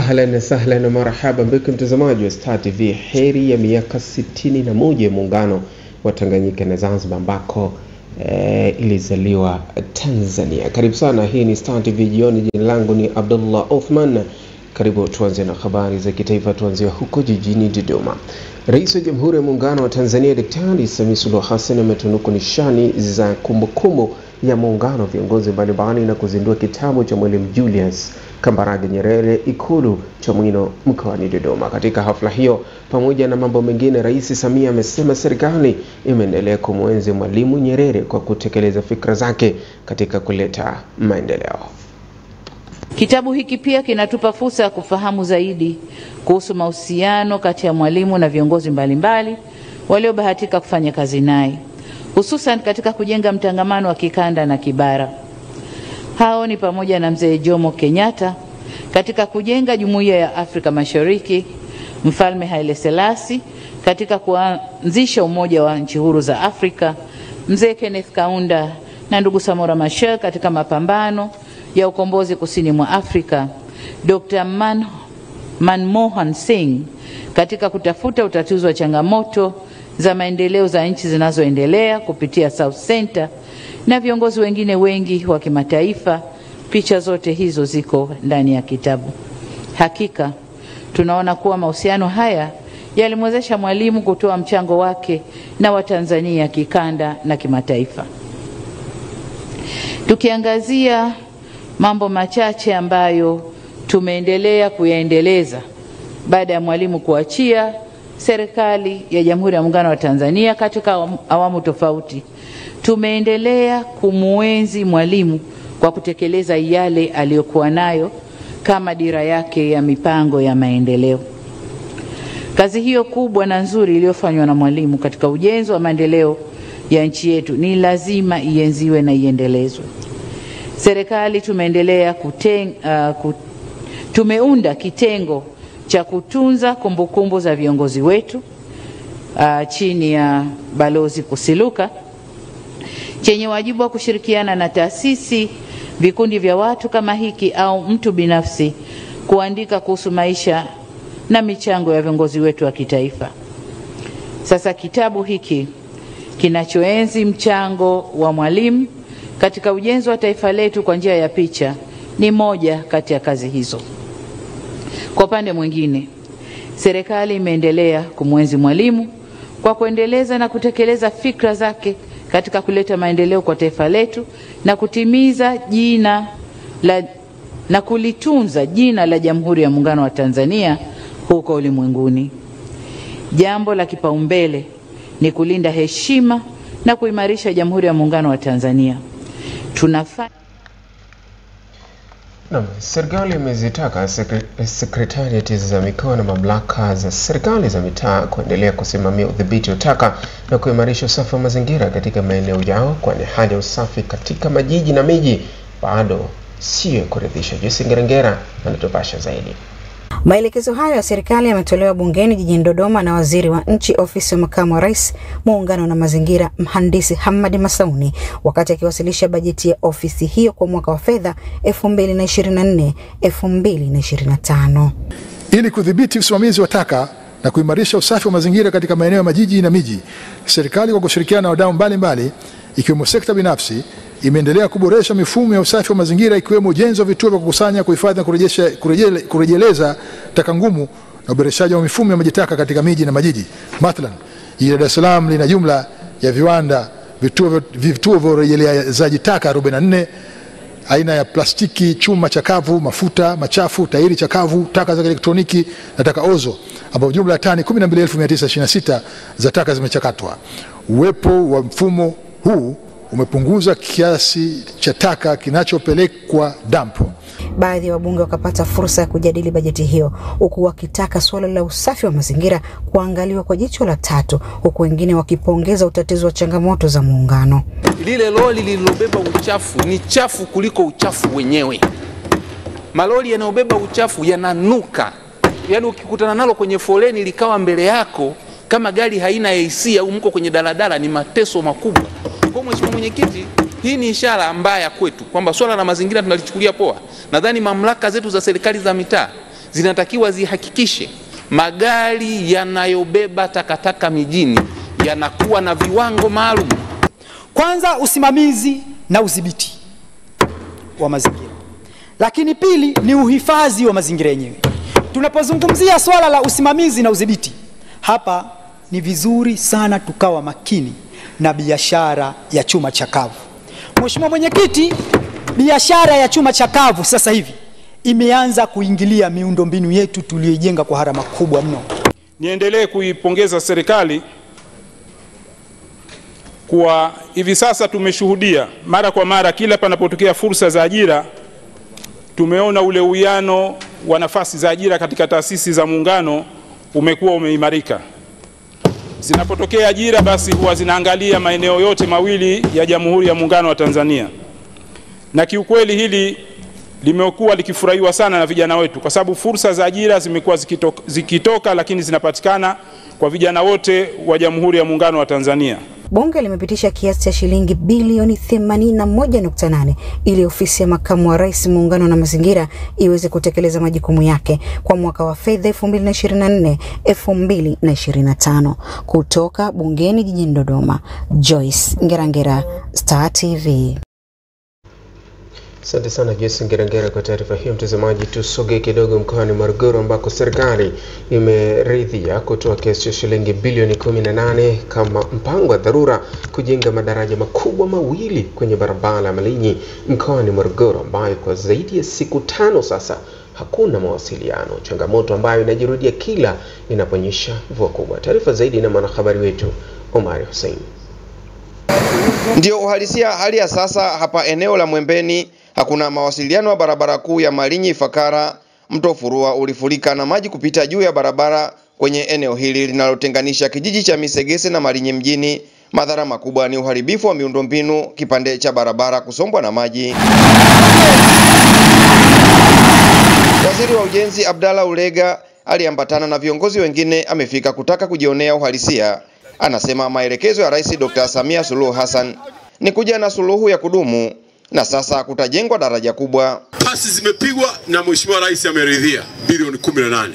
Ahlan sahlan na marhaba bikum mtazamaji wa Star TV. Heri ya miaka 61 ya muungano wa Tanganyika na Zanzibar ambako ilizaliwa Tanzania. Karibu sana, hii ni Star TV jioni. Jina langu ni Abdullah Othman. Karibu tuanze na habari za kitaifa. Tuanze huko jijini Dodoma. Rais wa Jamhuri ya Muungano wa Tanzania Daktari Samia Suluhu Hassan ametunuku nishani za kumbukumbu ya muungano viongozi mbalimbali na kuzindua kitabu cha Mwalimu Julius Kambarage Nyerere Ikulu Chamwino mkoani Dodoma. Katika hafla hiyo, pamoja na mambo mengine, Rais Samia amesema serikali imeendelea kumwenzi Mwalimu Nyerere kwa kutekeleza fikra zake katika kuleta maendeleo. Kitabu hiki pia kinatupa fursa ya kufahamu zaidi kuhusu mahusiano kati ya Mwalimu na viongozi mbalimbali waliobahatika kufanya kazi naye, hususan katika kujenga mtangamano wa kikanda na kibara. Hao ni pamoja na Mzee Jomo Kenyatta katika kujenga Jumuiya ya Afrika Mashariki, Mfalme Haile Selassie katika kuanzisha Umoja wa Nchi Huru za Afrika, Mzee Kenneth Kaunda na ndugu Samora Machel katika mapambano ya ukombozi kusini mwa Afrika, Dr. Manmohan Singh katika kutafuta utatuzi wa changamoto za maendeleo za nchi zinazoendelea kupitia South Center, na viongozi wengine wengi wa kimataifa. Picha zote hizo ziko ndani ya kitabu. Hakika tunaona kuwa mahusiano haya yalimwezesha Mwalimu kutoa mchango wake na Watanzania kikanda na kimataifa. Tukiangazia mambo machache ambayo tumeendelea kuyaendeleza baada ya Mwalimu kuachia serikali ya Jamhuri ya Muungano wa Tanzania katika awamu tofauti, tumeendelea kumuenzi Mwalimu kwa kutekeleza yale aliyokuwa nayo kama dira yake ya mipango ya maendeleo. Kazi hiyo kubwa na nzuri iliyofanywa na Mwalimu katika ujenzi wa maendeleo ya nchi yetu ni lazima ienziwe na iendelezwe. Serikali tumeunda kitengo cha kutunza kumbukumbu za viongozi wetu chini ya Balozi Kusiluka, chenye wajibu wa kushirikiana na taasisi, vikundi vya watu kama hiki au mtu binafsi kuandika kuhusu maisha na michango ya viongozi wetu wa kitaifa. Sasa kitabu hiki kinachoenzi mchango wa Mwalimu katika ujenzi wa taifa letu kwa njia ya picha ni moja kati ya kazi hizo. Kwa upande mwingine, serikali imeendelea kumwenzi Mwalimu kwa kuendeleza na kutekeleza fikra zake katika kuleta maendeleo kwa taifa letu na kutimiza na kulitunza jina la Jamhuri ya Muungano wa Tanzania huko ulimwenguni. Jambo la kipaumbele ni kulinda heshima na kuimarisha Jamhuri ya Muungano wa Tanzania. Serikali imezitaka sekretariati za mikoa na mamlaka za serikali za mitaa kuendelea kusimamia udhibiti wa taka na kuimarisha usafi wa mazingira katika maeneo yao, kwani hali ya usafi katika majiji na miji bado sio kuridhisha. Jesse Ngerengera anatupasha zaidi. Maelekezo hayo ya serikali yametolewa bungeni jijini Dodoma na Waziri wa Nchi Ofisi ya Makamu wa Rais, Muungano na Mazingira, Mhandisi Hamad Masauni wakati akiwasilisha bajeti ya ofisi hiyo kwa mwaka wa fedha 2024-2025. Ili kudhibiti usimamizi wa taka na kuimarisha usafi wa mazingira katika maeneo ya majiji na miji, serikali kwa kushirikiana na wadau mbalimbali ikiwemo sekta binafsi imeendelea kuboresha mifumo ya usafi wa mazingira, ikiwemo ujenzi wa vituo vya kukusanya, kuhifadhi na kurejeleza taka ngumu na uboreshaji wa mifumo ya maji taka katika miji na majiji. Mathalan, jiji la Dar es Salaam lina jumla ya viwanda, vituo vya urejelezaji taka 44, aina ya plastiki, chuma chakavu, mafuta machafu, tairi chakavu, taka za elektroniki na taka ozo, ambapo jumla ya tani 12,926 za taka zimechakatwa. Uwepo wa mfumo huu umepunguza kiasi cha taka kinachopelekwa dampo. Baadhi ya wabunge wakapata fursa ya kujadili bajeti hiyo, huku wakitaka suala la usafi wa mazingira kuangaliwa kwa jicho la tatu, huku wengine wakipongeza utatuzi wa changamoto za muungano. Lile lori lililobeba uchafu ni chafu kuliko uchafu wenyewe. Malori yanayobeba uchafu yananuka. Yaani ukikutana nalo kwenye foleni likawa mbele yako, kama gari haina AC au mko kwenye daladala, ni mateso makubwa. Kwa Mheshimiwa Mwenyekiti, hii ni ishara mbaya kwetu kwamba swala la mazingira tunalichukulia poa. Nadhani mamlaka zetu za serikali za mitaa zinatakiwa zihakikishe magari yanayobeba takataka mijini yanakuwa na viwango maalum. Kwanza, usimamizi na udhibiti wa mazingira. Lakini pili ni uhifadhi wa mazingira yenyewe. Tunapozungumzia swala la usimamizi na udhibiti, hapa ni vizuri sana tukawa makini na biashara ya chuma chakavu. Mheshimiwa Mwenyekiti, biashara ya chuma chakavu sasa hivi imeanza kuingilia miundombinu yetu tuliyojenga kwa gharama kubwa mno. Niendelee kuipongeza serikali kwa hivi sasa tumeshuhudia mara kwa mara kila panapotokea fursa za ajira, tumeona ule uwiano wa nafasi za ajira katika taasisi za muungano umekuwa umeimarika. Zinapotokea ajira basi huwa zinaangalia maeneo yote mawili ya Jamhuri ya Muungano wa Tanzania. Na kiukweli hili limekuwa likifurahiwa sana na vijana wetu kwa sababu fursa za ajira zimekuwa zikitoka lakini zinapatikana kwa vijana wote wa Jamhuri ya Muungano wa Tanzania. Bunge limepitisha kiasi cha shilingi bilioni 81.8 ili ofisi ya makamu wa rais muungano na mazingira iweze kutekeleza majukumu yake kwa mwaka wa fedha 2024-2025. Kutoka bungeni jijini Dodoma, Joyce Ngerangera, Star TV. Asante sana Joyce Ngerangera kwa taarifa hiyo. Mtazamaji, tusogee kidogo mkoani Morogoro ambako serikali imeridhia kutoa kiasi cha shilingi bilioni 18 kama mpango wa dharura kujenga madaraja makubwa mawili kwenye barabara ya Malinyi mkoani Morogoro, ambayo kwa zaidi ya siku 5 sasa hakuna mawasiliano, changamoto ambayo inajirudia kila inaponyesha mvua kubwa. Taarifa zaidi na mwanahabari wetu Omar Hussein. Ndio uhalisia hali ya sasa hapa eneo la Mwembeni. Hakuna mawasiliano wa barabara kuu ya Malinyi Ifakara. Mto Furua ulifurika na maji kupita juu ya barabara kwenye eneo hili linalotenganisha kijiji cha Misegese na Malinyi mjini. Madhara makubwa ni uharibifu wa miundombinu, kipande cha barabara kusombwa na maji. Waziri wa Ujenzi Abdalla Ulega aliambatana na viongozi wengine amefika kutaka kujionea uhalisia. Anasema maelekezo ya Rais Dr. Samia Suluhu Hassan ni kuja na suluhu ya kudumu na sasa kutajengwa daraja kubwa. Pasi zimepigwa na Mheshimiwa Rais ameridhia bilioni 18.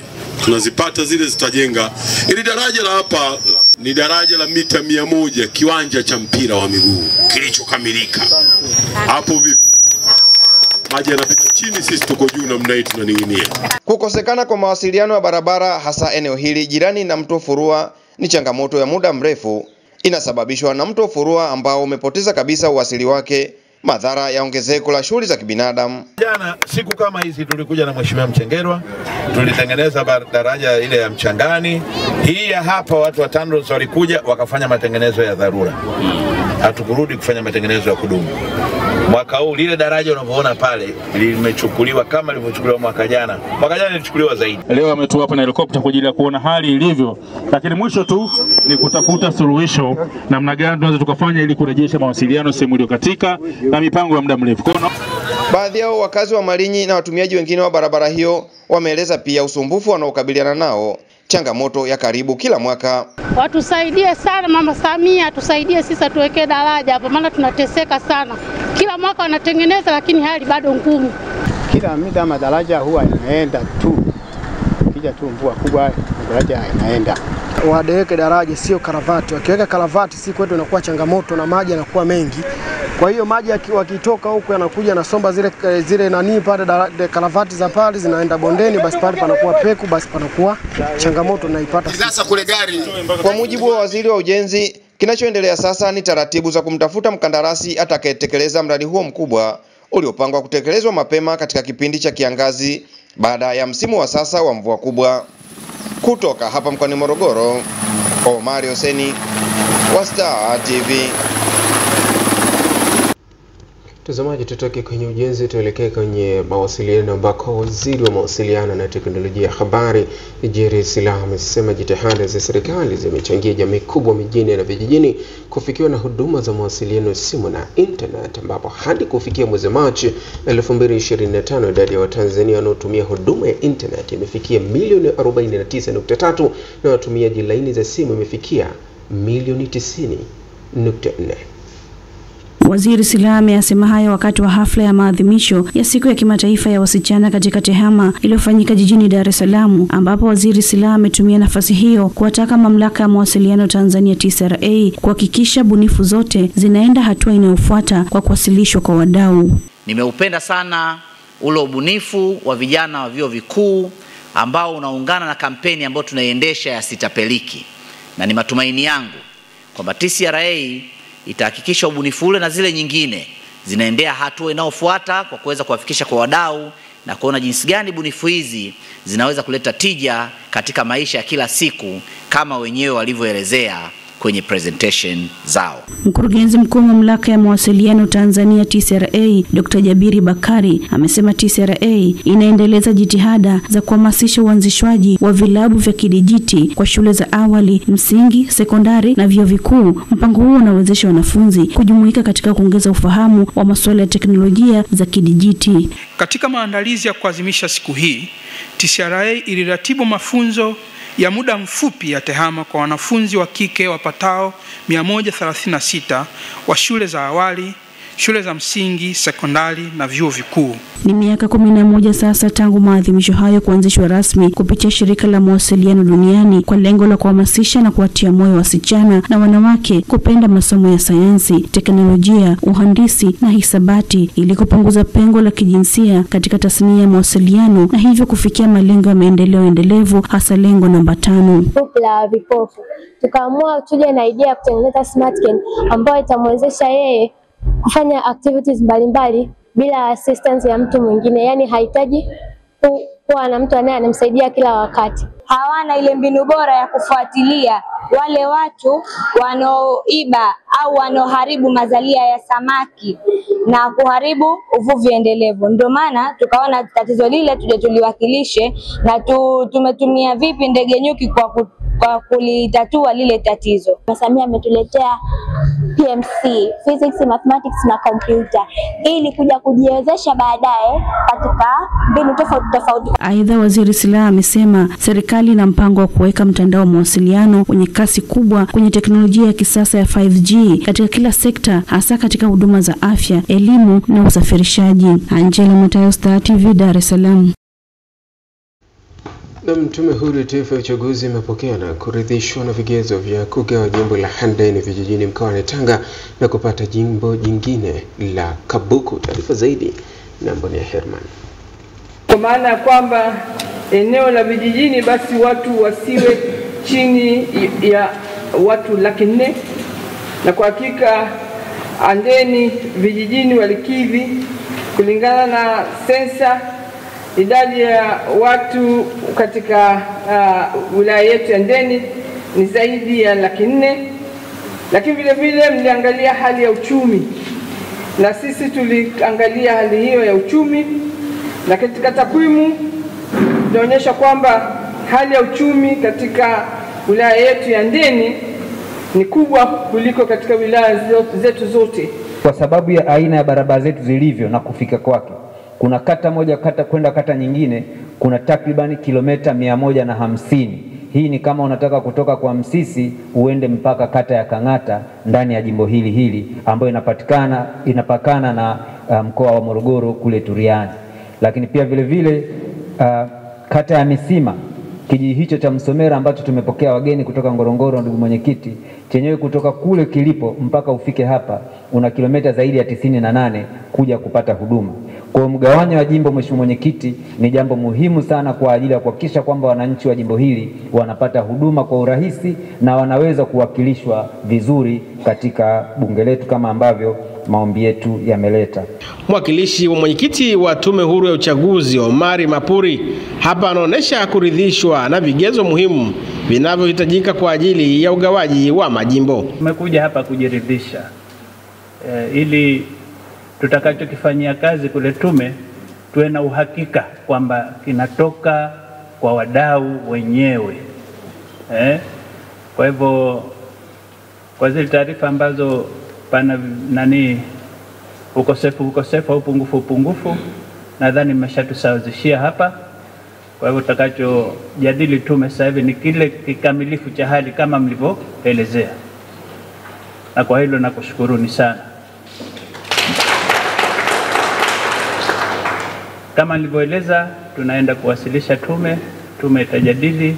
Tunazipata zile zitajenga. Ili daraja la hapa ni daraja la mita 100, kiwanja cha mpira wa miguu kilichokamilika. Hapo vipi? Maji yanapita chini, sisi tuko juu na mnai tunaning'inia. Kukosekana kwa mawasiliano ya barabara hasa eneo hili jirani na mto Furua ni changamoto ya muda mrefu. Inasababishwa na mto Furua ambao umepoteza kabisa uwasili wake, madhara ya ongezeko la shughuli za kibinadamu. Jana siku kama hizi tulikuja na Mheshimiwa Mchengerwa, tulitengeneza daraja ile ya Mchangani. Hii ya hapa watu wa TANROADS walikuja wakafanya matengenezo ya dharura. Hatukurudi kufanya matengenezo ya kudumu. Mwaka huu lile daraja unavyoona pale limechukuliwa kama lilivyochukuliwa mwaka jana. Mwaka jana lilichukuliwa zaidi. Leo ametua hapa na helikopta kwa ajili ya kuona hali ilivyo, lakini mwisho tu ni kutafuta suluhisho namna gani tunaweza tukafanya ili kurejesha mawasiliano sehemu iliyokatika na mipango ya muda mrefu. Baadhi yao wakazi wa Malinyi na watumiaji wengine wa barabara hiyo wameeleza pia usumbufu wanaokabiliana nao, changamoto ya karibu kila mwaka. Watusaidie sana Mama Samia, tusaidie sisi tuweke daraja hapo maana tunateseka sana. Kila mwaka wanatengeneza lakini hali bado ngumu. Kila muda madaraja huwa inaenda tu. Kija tu mvua kubwa daraja inaenda. Wadeweke daraja sio karavati. Wakiweka karavati si kwetu inakuwa changamoto na maji yanakuwa mengi. Kwa hiyo maji wakitoka huko yanakuja na somba zile nani pale karavati za pale zinaenda bondeni, basi pale panakuwa peku, basi panakuwa changamoto naipata sasa kule gari. Kwa mujibu wa Waziri wa Ujenzi, kinachoendelea sasa ni taratibu za kumtafuta mkandarasi atakayetekeleza mradi huo mkubwa uliopangwa kutekelezwa mapema katika kipindi cha kiangazi baada ya msimu wa sasa wa mvua kubwa. Kutoka hapa mkoani Morogoro, Omar Hussein, Star TV. Mtazamaji, tutoke kwenye ujenzi tuelekee kwenye mawasiliano ambako waziri wa mawasiliano na teknolojia ya habari Jerry Silaa amesema jitihada za serikali zimechangia jamii kubwa mijini na vijijini kufikiwa na huduma za mawasiliano ya simu na internet, ambapo hadi kufikia mwezi Machi 2025 idadi ya Watanzania wanaotumia huduma ya internet imefikia milioni 49.3 na watumiaji laini za simu imefikia milioni 90.4. Waziri Silaa amesema hayo wakati wa hafla ya maadhimisho ya siku ya kimataifa ya wasichana katika TEHAMA iliyofanyika jijini Dar es Salaam, ambapo Waziri Silaa ametumia nafasi hiyo kuwataka mamlaka ya mawasiliano Tanzania TCRA kuhakikisha bunifu zote zinaenda hatua inayofuata kwa kuwasilishwa kwa wadau. Nimeupenda sana ule ubunifu wa vijana wa vyuo vikuu ambao unaungana na kampeni ambayo tunaiendesha ya Sitapeliki, na ni matumaini yangu kwamba TCRA itahakikisha ubunifu ule na zile nyingine zinaendea hatua inayofuata kwa kuweza kuwafikisha kwa wadau na kuona jinsi gani bunifu hizi zinaweza kuleta tija katika maisha ya kila siku kama wenyewe walivyoelezea kwenye presentation zao. Mkurugenzi mkuu wa mamlaka ya mawasiliano Tanzania TCRA, Dr. Jabiri Bakari, amesema TCRA inaendeleza jitihada za kuhamasisha uanzishwaji wa vilabu vya kidijiti kwa shule za awali, msingi, sekondari na vyuo vikuu. Mpango huo unawezesha wanafunzi kujumuika katika kuongeza ufahamu wa masuala ya teknolojia za kidijiti. Katika maandalizi ya kuadhimisha siku hii, TCRA iliratibu mafunzo ya muda mfupi ya TEHAMA kwa wanafunzi wa kike wapatao 136 wa shule za awali, shule za msingi, sekondari na vyuo vikuu. Ni miaka 11 sasa tangu maadhimisho hayo kuanzishwa rasmi kupitia shirika la mawasiliano duniani kwa lengo la kuhamasisha na kuwatia moyo wasichana na wanawake kupenda masomo ya sayansi, teknolojia, uhandisi na hisabati ili kupunguza pengo la kijinsia katika tasnia ya mawasiliano na hivyo kufikia malengo ya maendeleo endelevu, hasa lengo namba 5. La vipofu. Tukaamua tuje na idea ya kutengeneza smartcam ambayo itamwezesha yeye kufanya activities mbalimbali bila assistance ya mtu mwingine, yani hahitaji kuwa na mtu anayemsaidia kila wakati. Hawana ile mbinu bora ya kufuatilia wale watu wanaoiba au wanaoharibu mazalia ya samaki na kuharibu uvuvi endelevu. Ndio maana tukaona tatizo lile tuje tuliwakilishe na tumetumia vipi ndege nyuki kwa kulitatua lile tatizo. Samia ametuletea PMC, Physics, Mathematics na Computer, ili kuja kujiwezesha baadaye katika mbinu tofauti tofauti. Aidha, Waziri Silaa amesema serikali ina mpango wa kuweka mtandao wa mawasiliano wenye kasi kubwa kwenye teknolojia ya kisasa ya 5G katika kila sekta, hasa katika huduma za afya, elimu na usafirishaji. Angela Matayo, Star TV, Dar es Salaam. Na Tume Huru ya Taifa ya Uchaguzi imepokea na kuridhishwa na vigezo vya kugawa jimbo la Handeni vijijini mkoani Tanga na kupata jimbo jingine la Kabuku. Taarifa zaidi na Mboni Herman. Kwa maana ya kwamba eneo la vijijini basi watu wasiwe chini ya watu 400,000, na kwa hakika Handeni vijijini walikidhi kulingana na sensa. Idadi ya watu katika wilaya yetu ya Handeni ni zaidi ya 400,000, lakini vile vile mliangalia hali ya uchumi, na sisi tuliangalia hali hiyo ya uchumi, na katika takwimu tunaonyesha kwamba hali ya uchumi katika wilaya yetu ya Handeni ni kubwa kuliko katika wilaya zetu zote, kwa sababu ya aina ya barabara zetu zilivyo na kufika kwake. Kuna kata moja kwenda kata nyingine kuna takriban kilomita 150. Hii ni kama unataka kutoka kwa Msisi uende mpaka kata ya Kang'ata ndani ya jimbo hili ambayo inapakana na mkoa wa Morogoro kule Turiani. Lakini pia vile vile kata ya Misima, kijiji hicho cha Msomera ambacho tumepokea wageni kutoka Ngorongoro, ndugu mwenyekiti, chenyewe kutoka kule kilipo mpaka ufike hapa una kilomita zaidi ya 98 kuja kupata huduma. Kwa mgawanyo wa jimbo, mheshimiwa mwenyekiti, ni jambo muhimu sana kwa ajili ya kuhakikisha kwamba wananchi wa jimbo hili wanapata huduma kwa urahisi na wanaweza kuwakilishwa vizuri katika bunge letu kama ambavyo maombi yetu yameleta. Mwakilishi wa mwenyekiti wa Tume Huru ya Uchaguzi Omari Mapuri hapa anaonesha kuridhishwa na vigezo muhimu vinavyohitajika kwa ajili ya ugawaji wa majimbo. Tumekuja hapa kujiridhisha ili tutakachokifanyia kazi kule tume tuwe na uhakika kwamba kinatoka kwa wadau wenyewe. Kwa hivyo kwa zile taarifa ambazo pana ukosefu au upungufu nadhani mmeshatusawazishia hapa. Kwa hivyo tutakachojadili tume sasa hivi ni kile kikamilifu cha hali kama mlivyoelezea, na kwa hilo nakushukuruni sana. Kama nilivyoeleza, tunaenda kuwasilisha tume itajadili.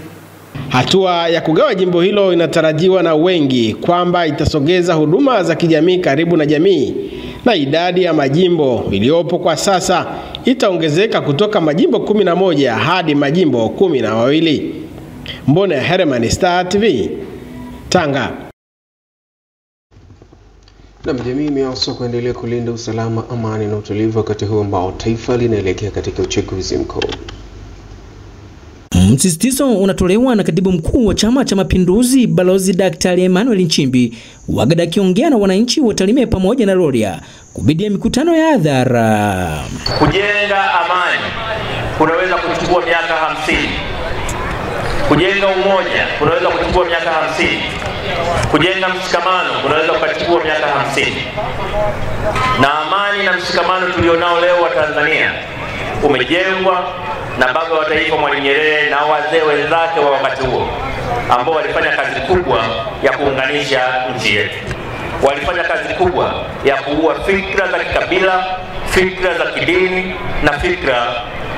Hatua ya kugawa jimbo hilo inatarajiwa na wengi kwamba itasogeza huduma za kijamii karibu na jamii, na idadi ya majimbo iliyopo kwa sasa itaongezeka kutoka majimbo 11 hadi majimbo 12. Mbone Herman, Star TV, Tanga. Na jamii imeaswa kuendelea kulinda usalama, amani na utulivu wakati huu ambao taifa linaelekea katika uchaguzi mkuu. Msisitizo unatolewa na Katibu Mkuu wa Chama cha Mapinduzi Balozi Daktari Emmanuel Nchimbi wakati akiongea na wananchi wa Tarime pamoja na Rorya kupitia mikutano ya hadhara. Kujenga amani kunaweza kuchukua miaka 50. Kujenga umoja kunaweza kuchukua miaka 50. Kujenga mshikamano kunaweza kuchukua miaka 50. Na amani na mshikamano tulionao leo wa Tanzania umejengwa na baba wa taifa Mwalimu Nyerere na wazee wenzake wa wakati huo ambao walifanya kazi kubwa ya kuunganisha nchi yetu. Walifanya kazi kubwa ya kuua fikra za kikabila, fikra za kidini na fikra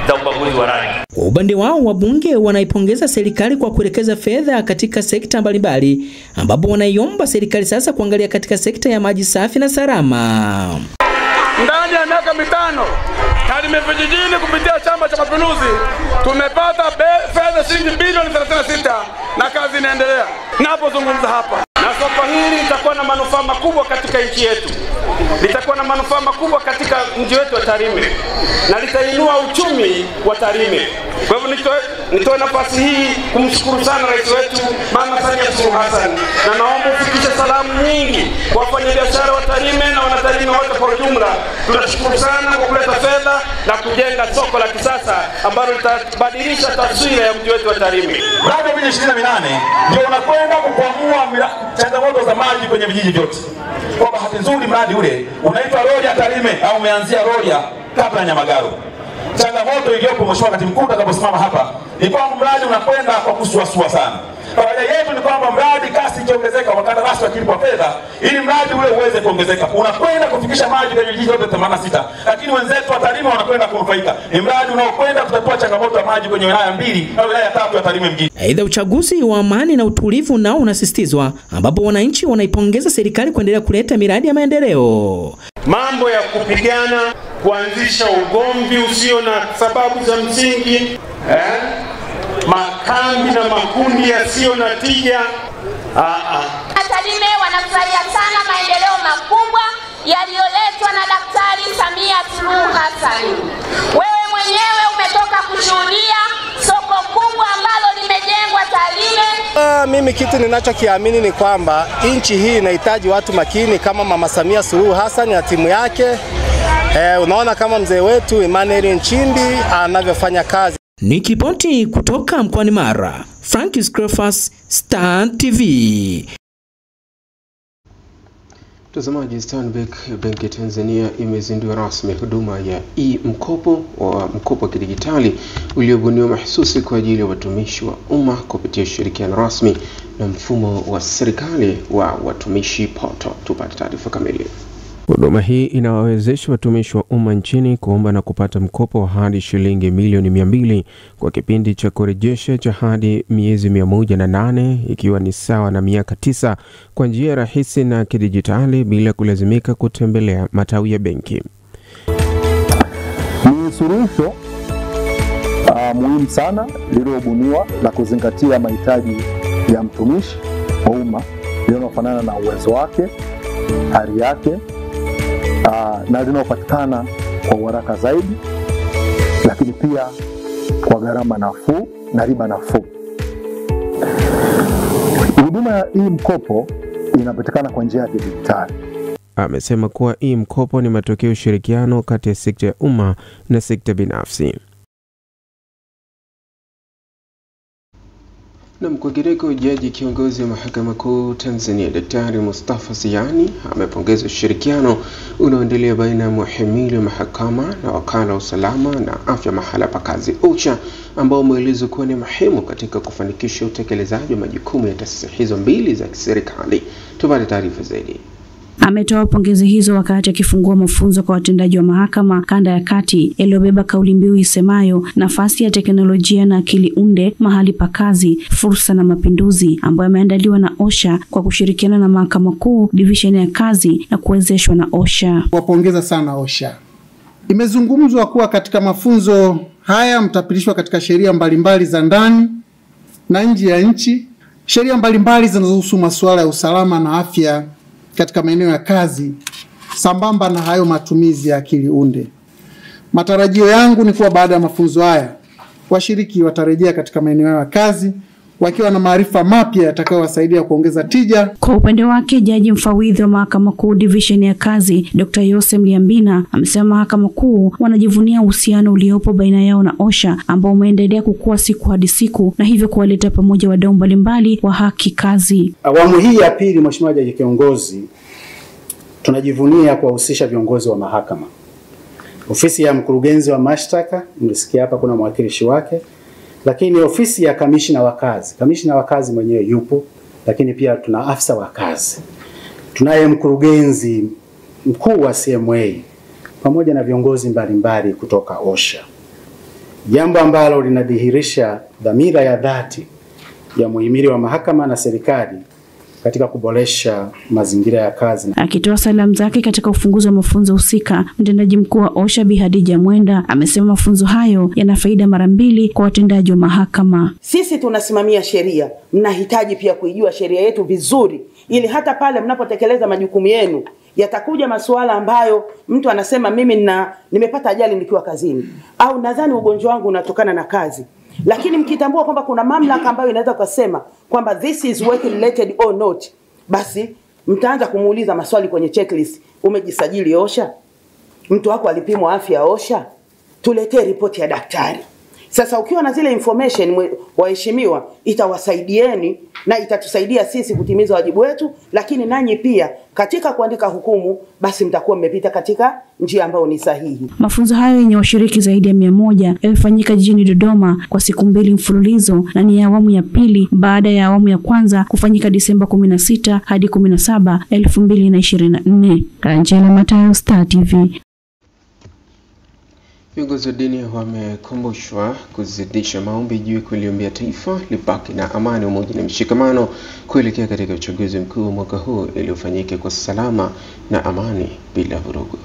za ubaguzi wa rangi. Kwa upande wao, wabunge wanaipongeza serikali kwa kuelekeza fedha katika sekta mbalimbali, ambapo wanaiomba serikali sasa kuangalia katika sekta ya maji safi na salama. Ndani ya miaka 5 Tarime vijijini kupitia Chama cha Mapinduzi tumepata fedha shilingi bilioni 36 na kazi inaendelea. Napozungumza hapa, na soko hili litakuwa na manufaa makubwa katika nchi yetu. Litakuwa na manufaa makubwa katika mji wetu wa Tarime na litainua uchumi wa Tarime. Kwa hivyo nitoe nafasi hii kumshukuru sana rais wetu Mama Samia Suluhu Hassan, na naomba ufikishe salamu nyingi kwa wafanyabiashara wa Tarime na wanatarime wote kwa ujumla. Tunashukuru sana kwa kuleta fedha na kujenga soko la kisasa ambalo litabadilisha taswira ya mji wetu wa Tarime. Mradi wa 28 ndio unakwenda kukwamua changamoto za maji kwenye vijiji vyote. Kwa bahati nzuri mradi ule unaitwa Rorya Tarime au umeanzia Rorya kabla ya Nyamagaro. Changamoto iliyopo mheshimiwa katibu mkuu atakaposimama hapa ni kwamba mradi unakwenda kwa kusuasua sana. Faraja yetu ni kwamba mradi kasi ikiongezeka, wakandarasi wakilipwa fedha ili mradi ule uweze kuongezeka, unakwenda kufikisha maji kwenye vijiji vyote 86, lakini wenzetu wa Tarime wanakwenda kunufaika. Ni mradi unaokwenda kutatua changamoto ya maji kwenye wilaya 2 au wilaya 3 ya Tarime mjini. Aidha, uchaguzi wa amani na utulivu nao unasisitizwa, ambapo wananchi wanaipongeza serikali kuendelea kuleta miradi ya maendeleo. Mambo ya kupigana, kuanzisha ugomvi usio na sababu za msingi, makambi na makundi yasiyo na tija. Tarime wanafurahia sana maendeleo makubwa yaliyoletwa na Daktari Samia Suluhu Hassan. Wewe mwenyewe umetoka kushuhudia soko kubwa ambalo limejengwa Tarime. Mimi kitu ninachokiamini ni kwamba nchi hii inahitaji watu makini kama Mama Samia Suluhu Hassan na timu yake. Unaona kama mzee wetu Emmanuel Nchimbi anavyofanya kazi. Nikipoti kutoka mkoani Mara, Francis Cleophas, Star TV. Mtazamaji, Stanbic Bank ya Tanzania imezindua rasmi huduma ya e-mkopo wa mkopo wa kidijitali uliobuniwa mahususi kwa ajili ya watumishi wa umma kupitia ushirikiano rasmi na mfumo wa serikali wa watumishi portal. Tupate taarifa kamili. Huduma hii inawawezesha watumishi wa umma nchini kuomba na kupata mkopo wa hadi shilingi milioni 200 kwa kipindi cha kurejesha cha hadi miezi 108, ikiwa ni sawa na miaka 9, kwa njia rahisi na kidijitali bila kulazimika kutembelea matawi ya benki. Ni suluhisho muhimu sana lililobuniwa na kuzingatia mahitaji ya mtumishi wa umma linalofanana na uwezo wake, hali yake, na linaopatikana kwa haraka zaidi, lakini pia kwa gharama nafuu na riba nafuu. Huduma ya e-mkopo inapatikana kwa njia ya kidijitali. Amesema kuwa e-mkopo ni matokeo ushirikiano kati ya sekta ya umma na sekta binafsi. Na mkwakireko, jaji kiongozi wa Mahakama Kuu Tanzania Daktari Mustafa Siani amepongeza ushirikiano unaoendelea baina ya muhimili wa mahakama na wakala wa usalama na afya mahala pa kazi OCHA, ambao umeelezwa kuwa ni muhimu katika kufanikisha utekelezaji wa majukumu ya taasisi hizo mbili za kiserikali. Tupate taarifa zaidi. Ametoa pongezi hizo wakati akifungua mafunzo kwa watendaji wa mahakama kanda ya kati yaliyobeba kauli mbiu isemayo nafasi ya teknolojia na akili unde mahali pa kazi, fursa na mapinduzi, ambayo yameandaliwa na OSHA kwa kushirikiana na Mahakama Kuu Division ya Kazi na kuwezeshwa na OSHA. Wapongeza sana OSHA. Imezungumzwa kuwa katika mafunzo haya mtapitishwa katika sheria mbalimbali za ndani na nje ya nchi, sheria mbalimbali zinazohusu masuala ya usalama na afya katika maeneo ya kazi, sambamba na hayo matumizi ya akili unde. Matarajio yangu ni kuwa baada ya mafunzo haya washiriki watarejea katika maeneo ya kazi wakiwa na maarifa mapya yatakayowasaidia kuongeza tija. Kwa upande wake, jaji mfawidhi wa Mahakama Kuu Division ya Kazi, Dr. Yosem Liambina, amesema Mahakama Kuu wanajivunia uhusiano uliopo baina yao na OSHA ambao umeendelea kukua siku hadi siku na hivyo kuwaleta pamoja wadau mbalimbali wa haki kazi. Awamu hii ya pili, Mheshimiwa Jaji Kiongozi, tunajivunia kuwahusisha viongozi wa mahakama. Ofisi ya mkurugenzi wa mashtaka, mlisikia hapa kuna mwakilishi wake, lakini ofisi ya kamishna wa kazi mwenyewe yupo, lakini pia tuna afisa wa kazi. Tunaye mkurugenzi mkuu wa CMA pamoja na viongozi mbalimbali kutoka OSHA. Jambo ambalo linadhihirisha dhamira ya dhati ya muhimili wa mahakama na serikali katika kuboresha mazingira ya kazi. Akitoa salamu zake katika ufunguzi wa mafunzo husika, mtendaji mkuu wa OSHA Bi Hadija Mwenda amesema mafunzo hayo yana faida mara mbili kwa watendaji wa mahakama. Sisi tunasimamia sheria, mnahitaji pia kuijua sheria yetu vizuri ili hata pale mnapotekeleza majukumu yenu yatakuja masuala ambayo mtu anasema mimi nimepata ajali nikiwa kazini au nadhani ugonjwa wangu unatokana na kazi. Lakini mkitambua kwamba kuna mamlaka ambayo inaweza kusema kwamba this is work related or not, basi mtaanza kumuuliza maswali kwenye checklist. Umejisajili OSHA? Mtu wako alipimwa afya OSHA? Tuletee ripoti ya daktari. Sasa ukiwa na zile information, waheshimiwa, itawasaidieni na itatusaidia sisi kutimiza wajibu wetu, lakini nanyi pia katika kuandika hukumu basi mtakuwa mmepita katika njia ambayo ni sahihi. Mafunzo hayo yenye washiriki zaidi ya 100 yamefanyika jijini Dodoma kwa siku 2 mfululizo na ni awamu ya pili baada ya awamu ya kwanza kufanyika Disemba 16 hadi 17, 2024. Angela Matayo, Star TV. Viongozi wa dini wamekumbushwa kuzidisha maombi juu kuliombea taifa libaki na amani, umoja na mshikamano kuelekea katika uchaguzi mkuu mwaka huu ili ufanyike kwa salama na amani bila vurugu.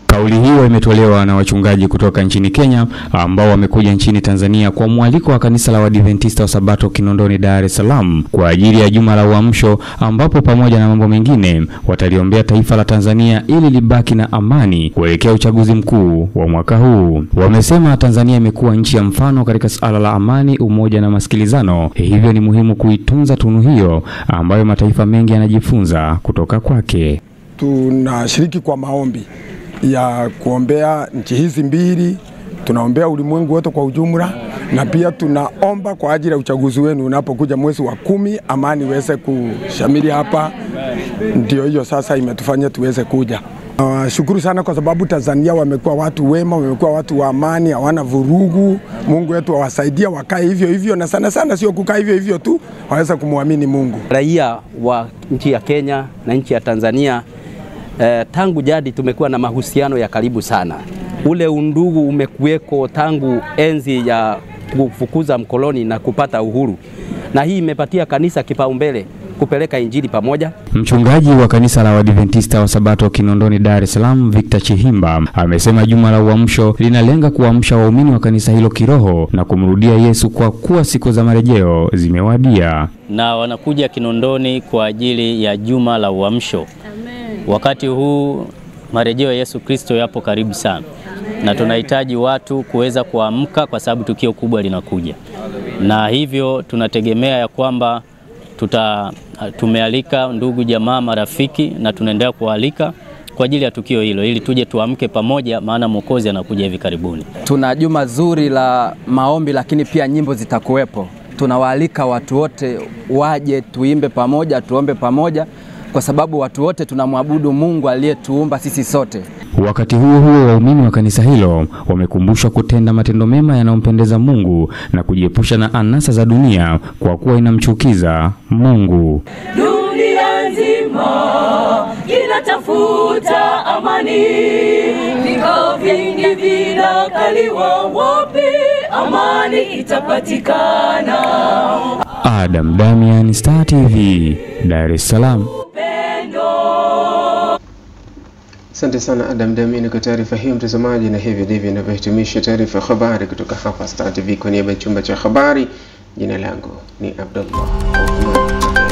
Kauli hiyo imetolewa na wachungaji kutoka nchini Kenya ambao wamekuja nchini Tanzania kwa mwaliko wa kanisa la Waadventista wa Sabato Kinondoni, Dar es Salaam kwa ajili ya Juma la Uamsho, ambapo pamoja na mambo mengine wataliombea taifa la Tanzania ili libaki na amani kuelekea uchaguzi mkuu wa mwaka huu. Wamesema Tanzania imekuwa nchi ya mfano katika suala la amani, umoja na masikilizano, hivyo ni muhimu kuitunza tunu hiyo ambayo mataifa mengi yanajifunza kutoka kwake. Tunashiriki kwa maombi ya kuombea nchi hizi mbili, tunaombea ulimwengu wote kwa ujumla, na pia tunaomba kwa ajili ya uchaguzi wenu unapokuja mwezi wa 10, amani iweze kushamiri hapa. Ndio hiyo sasa imetufanya tuweze kuja. Shukuru sana kwa sababu Tanzania wamekuwa watu wema, wamekuwa watu wa amani, hawana vurugu. Mungu wetu awasaidia wakae hivyo hivyo, na sana sana sio kukaa hivyo hivyo tu, waweza kumwamini Mungu. Raia wa nchi ya Kenya na nchi ya Tanzania tangu jadi tumekuwa na mahusiano ya karibu sana. Ule undugu umekuweko tangu enzi ya kufukuza mkoloni na kupata uhuru. Na hii imepatia kanisa kipaumbele kupeleka injili pamoja. Mchungaji wa kanisa la Waadventista wa Sabato Kinondoni, Dar es Salaam, Victor Chihimba, amesema Juma la Uamsho linalenga kuamsha waumini wa kanisa hilo kiroho na kumrudia Yesu kwa kuwa siku za marejeo zimewadia. Na wanakuja Kinondoni kwa ajili ya Juma la Uamsho. Wakati huu marejeo ya Yesu Kristo yapo karibu sana, na tunahitaji watu kuweza kuamka kwa sababu tukio kubwa linakuja. Na hivyo tunategemea ya kwamba tumealika ndugu, jamaa, marafiki na tunaendelea kualika kwa ajili ya tukio hilo ili tuje tuamke pamoja, maana Mwokozi anakuja hivi karibuni. Tuna juma zuri la maombi, lakini pia nyimbo zitakuwepo. Tunawaalika watu wote waje tuimbe pamoja, tuombe pamoja, kwa sababu watu wote tunamwabudu Mungu aliyetuumba sisi sote. Wakati huo huo, waumini wa kanisa hilo wamekumbushwa kutenda matendo mema yanayompendeza Mungu na kujiepusha na anasa za dunia kwa kuwa inamchukiza Mungu. Dunia nzima tunatafuta amani, vikao vingi vinakaliwa, wapi amani itapatikana? Adam Damian, Star TV, Dar es Salaam. Asante sana Adam Damian kwa taarifa hiyo mtazamaji, na hivyo ndivyo ninavyohitimisha taarifa ya habari kutoka hapa Star TV. Kwa niaba ya chumba cha habari, jina langu ni Abdullah.